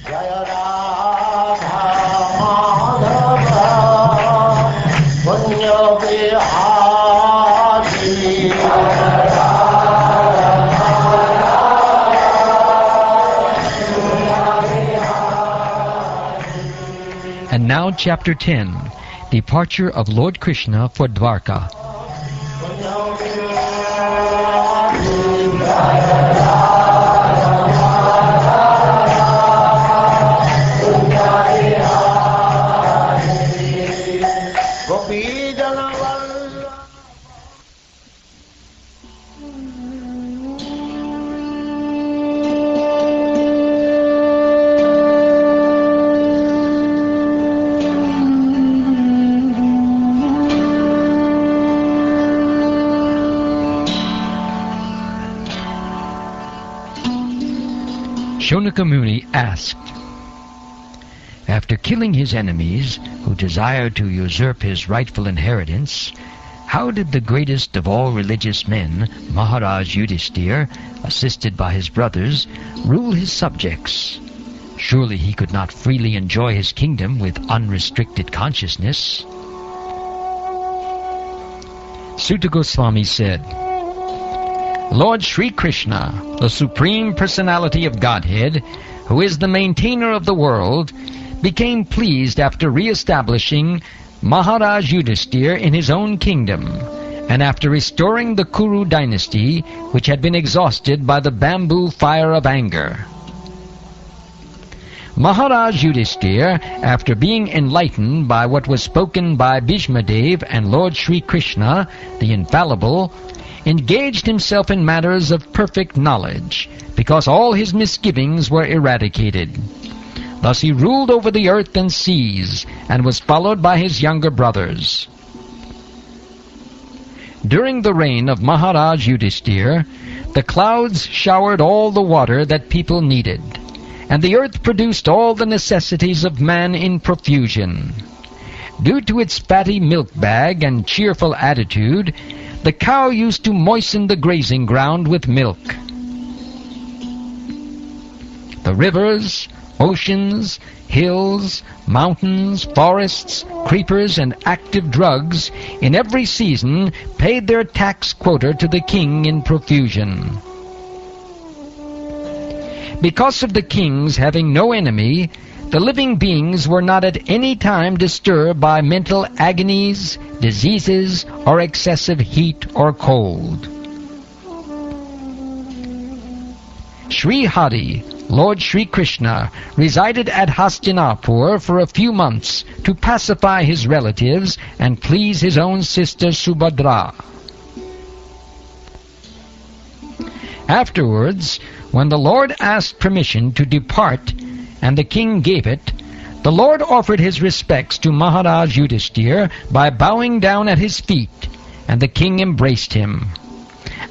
Jaya Radha Madhava Punya Vihari. And now chapter 10, Departure of Lord Krishna for Dwarka. Shonaka Muni asked, after killing his enemies who desired to usurp his rightful inheritance, how did the greatest of all religious men, Maharaj Yudhishthir, assisted by his brothers, rule his subjects? Surely he could not freely enjoy his kingdom with unrestricted consciousness. Sutta Goswami said, Lord Sri Krishna, the Supreme Personality of Godhead, who is the maintainer of the world, became pleased after re-establishing Maharaj Yudhishthir in his own kingdom, and after restoring the Kuru dynasty, which had been exhausted by the bamboo fire of anger. Maharaj Yudhishthir, after being enlightened by what was spoken by Bhishmadev and Lord Sri Krishna, the Infallible, engaged himself in matters of perfect knowledge, because all his misgivings were eradicated. Thus he ruled over the earth and seas, and was followed by his younger brothers. During the reign of Maharaj Yudhishthir, the clouds showered all the water that people needed, and the earth produced all the necessities of man in profusion. Due to its fatty milk bag and cheerful attitude, the cow used to moisten the grazing ground with milk. The rivers, oceans, hills, mountains, forests, creepers, and active drugs in every season paid their tax quota to the king in profusion. Because of the kings having no enemy, the living beings were not at any time disturbed by mental agonies, diseases, or excessive heat or cold. Sri Hari, Lord Sri Krishna, resided at Hastinapur for a few months to pacify his relatives and please his own sister Subhadra. Afterwards, when the Lord asked permission to depart, and the king gave it, the Lord offered his respects to Maharaj Yudhishthir by bowing down at his feet, and the king embraced him.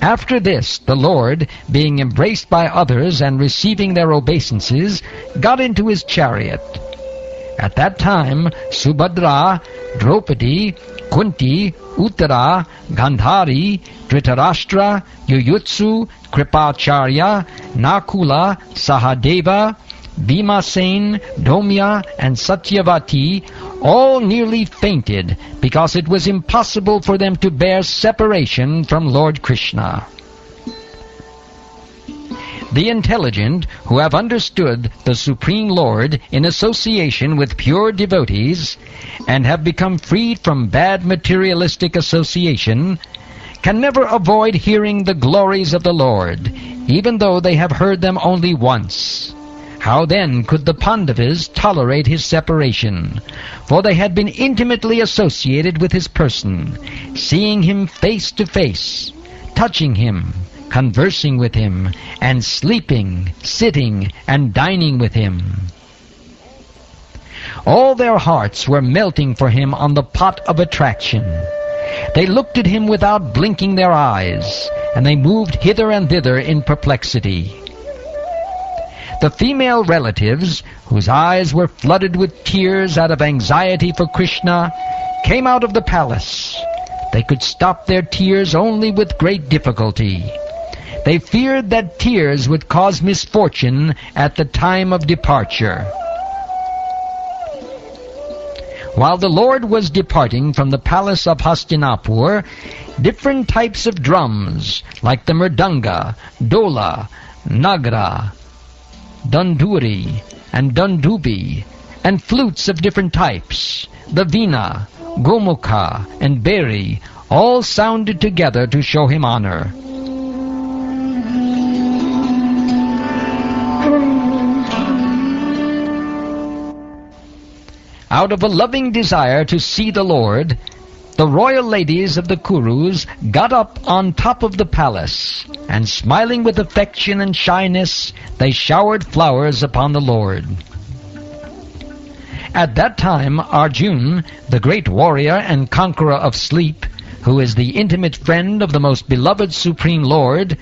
After this, the Lord, being embraced by others and receiving their obeisances, got into his chariot. At that time, Subhadra, Draupadi, Kunti, Uttara, Gandhari, Dhritarashtra, Yuyutsu, Kripacharya, Nakula, Sahadeva, Bhimasen, Domya, and Satyavati all nearly fainted because it was impossible for them to bear separation from Lord Krishna. The intelligent, who have understood the Supreme Lord in association with pure devotees, and have become freed from bad materialistic association, can never avoid hearing the glories of the Lord, even though they have heard them only once. How then could the Pandavas tolerate his separation? For they had been intimately associated with his person, seeing him face to face, touching him, conversing with him, and sleeping, sitting, and dining with him. All their hearts were melting for him on the pot of attraction. They looked at him without blinking their eyes, and they moved hither and thither in perplexity. The female relatives, whose eyes were flooded with tears out of anxiety for Krishna, came out of the palace. They could stop their tears only with great difficulty. They feared that tears would cause misfortune at the time of departure. While the Lord was departing from the palace of Hastinapur, different types of drums, like the mridanga, dola, nagra, danduri, and dandubi, and flutes of different types, the veena, gomukha, and beri, all sounded together to show him honor. Out of a loving desire to see the Lord, the royal ladies of the Kurus got up on top of the palace, and smiling with affection and shyness, they showered flowers upon the Lord. At that time, Arjun, the great warrior and conqueror of sleep, who is the intimate friend of the most beloved Supreme Lord,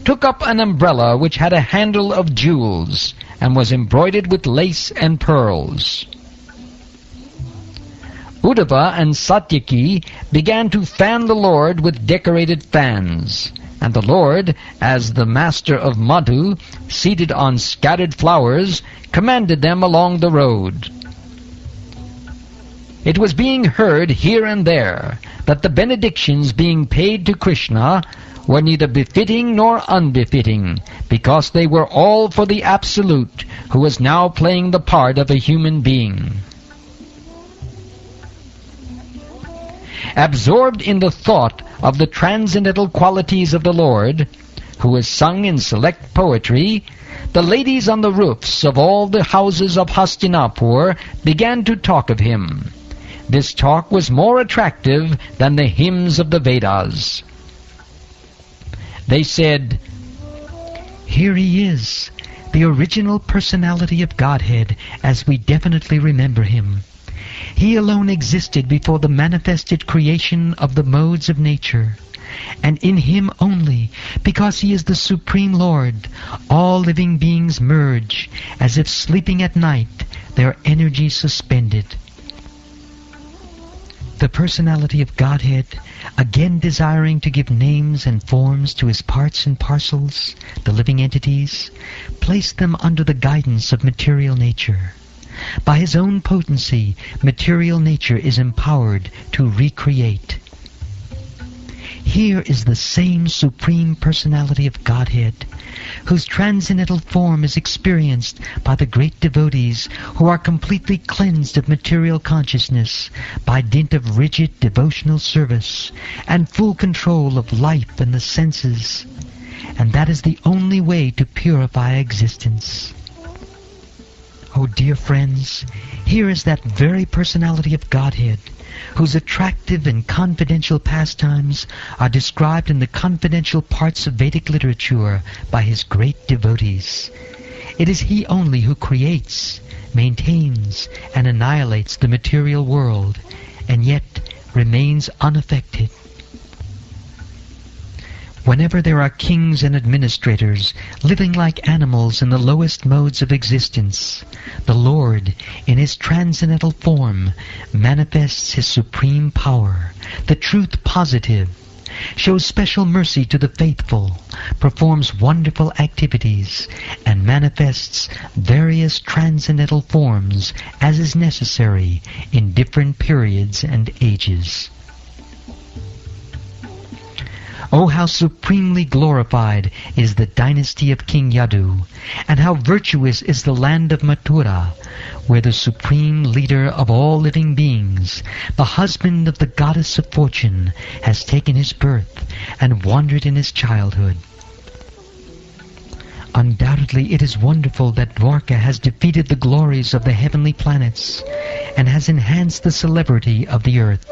took up an umbrella which had a handle of jewels, and was embroidered with lace and pearls. Uddhava and Satyaki began to fan the Lord with decorated fans, and the Lord, as the master of Madhu, seated on scattered flowers, commanded them along the road. It was being heard here and there that the benedictions being paid to Krishna were neither befitting nor unbefitting, because they were all for the Absolute, who was now playing the part of a human being. Absorbed in the thought of the transcendental qualities of the Lord, who is sung in select poetry, the ladies on the roofs of all the houses of Hastinapur began to talk of him. This talk was more attractive than the hymns of the Vedas. They said, "Here he is, the original personality of Godhead as we definitely remember him. He alone existed before the manifested creation of the modes of nature, and in him only, because he is the Supreme Lord, all living beings merge, as if sleeping at night, their energy suspended." The personality of Godhead, again desiring to give names and forms to his parts and parcels, the living entities, placed them under the guidance of material nature. By his own potency, material nature is empowered to recreate. Here is the same Supreme Personality of Godhead, whose transcendental form is experienced by the great devotees who are completely cleansed of material consciousness by dint of rigid devotional service and full control of life and the senses. And that is the only way to purify existence. Oh, dear friends, here is that very personality of Godhead, whose attractive and confidential pastimes are described in the confidential parts of Vedic literature by his great devotees. It is he only who creates, maintains, and annihilates the material world, and yet remains unaffected. Whenever there are kings and administrators living like animals in the lowest modes of existence, the Lord, in his transcendental form, manifests his supreme power, the truth positive, shows special mercy to the faithful, performs wonderful activities, and manifests various transcendental forms as is necessary in different periods and ages. Oh, how supremely glorified is the dynasty of King Yadu, and how virtuous is the land of Mathura, where the supreme leader of all living beings, the husband of the goddess of fortune, has taken his birth and wandered in his childhood. Undoubtedly it is wonderful that Dwarka has defeated the glories of the heavenly planets and has enhanced the celebrity of the earth.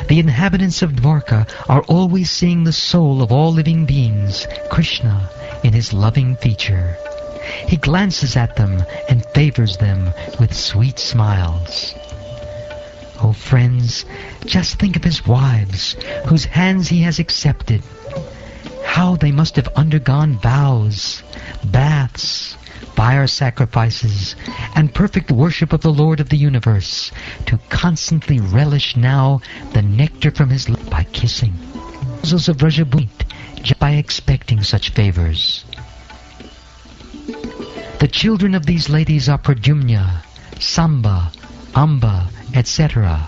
The inhabitants of Dwarka are always seeing the soul of all living beings, Krishna, in his loving feature. He glances at them and favors them with sweet smiles. Oh, friends, just think of his wives, whose hands he has accepted. How they must have undergone vows, baths, fire sacrifices, and perfect worship of the Lord of the universe, to constantly relish now the nectar from his lips by kissing. Of Rajabhut, just by expecting such favors. The children of these ladies are Pradyumna, Samba, Amba, etc.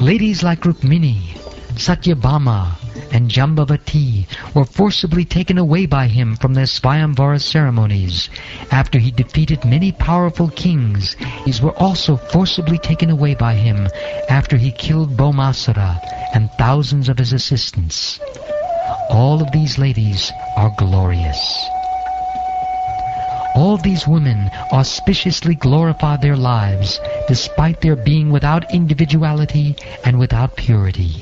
Ladies like Rukmini, Satyabhama, and Jambavati were forcibly taken away by him from their Svayamvara ceremonies. After he defeated many powerful kings, these were also forcibly taken away by him after he killed Bhaumasura and thousands of his assistants. All of these ladies are glorious. All these women auspiciously glorify their lives despite their being without individuality and without purity.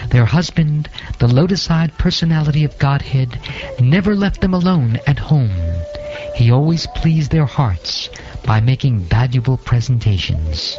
Their husband, the lotus-eyed personality of Godhead, never left them alone at home. He always pleased their hearts by making valuable presentations.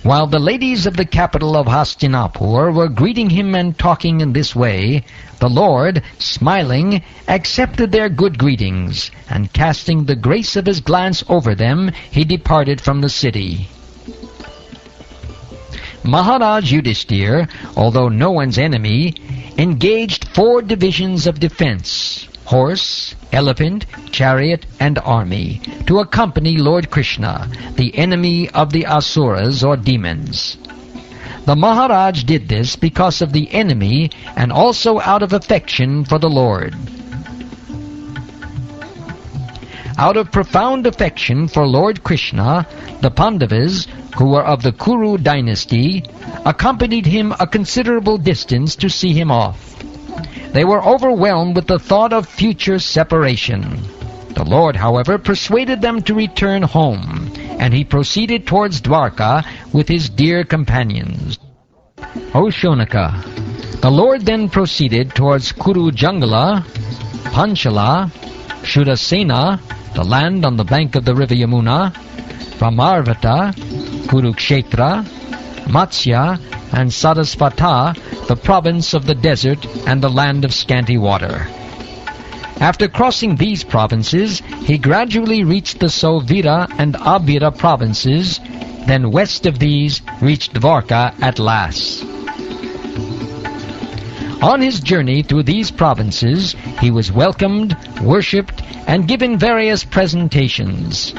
While the ladies of the capital of Hastinapur were greeting him and talking in this way, the Lord, smiling, accepted their good greetings, and casting the grace of his glance over them, he departed from the city. Maharaj Yudhishthir, although no one's enemy, engaged 4 divisions of defense, horse, elephant, chariot, and army, to accompany Lord Krishna, the enemy of the Asuras or demons. The Maharaj did this because of the enemy and also out of affection for the Lord. Out of profound affection for Lord Krishna, the Pandavas, who were of the Kuru dynasty, accompanied him a considerable distance to see him off. They were overwhelmed with the thought of future separation. The Lord, however, persuaded them to return home, and he proceeded towards Dwarka with his dear companions. O Shonaka, the Lord then proceeded towards Kuru Jangala, Panchala, Shudasena, the land on the bank of the river Yamuna, Ramarvata, Kurukshetra, Matsya, and Sarasvata, the province of the desert and the land of scanty water. After crossing these provinces, he gradually reached the Sauvira and Abhira provinces, then west of these reached Dwarka at last. On his journey through these provinces, he was welcomed, worshipped, and given various presentations.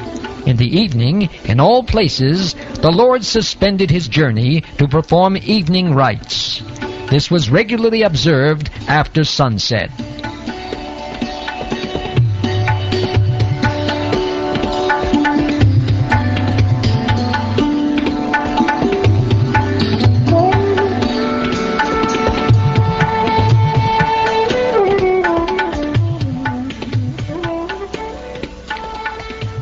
In the evening, in all places, the Lord suspended his journey to perform evening rites. This was regularly observed after sunset.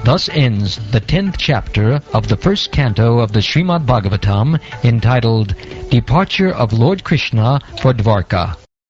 Thus ends the 10th chapter of the first canto of the Srimad Bhagavatam, entitled Departure of Lord Krishna for Dwarka.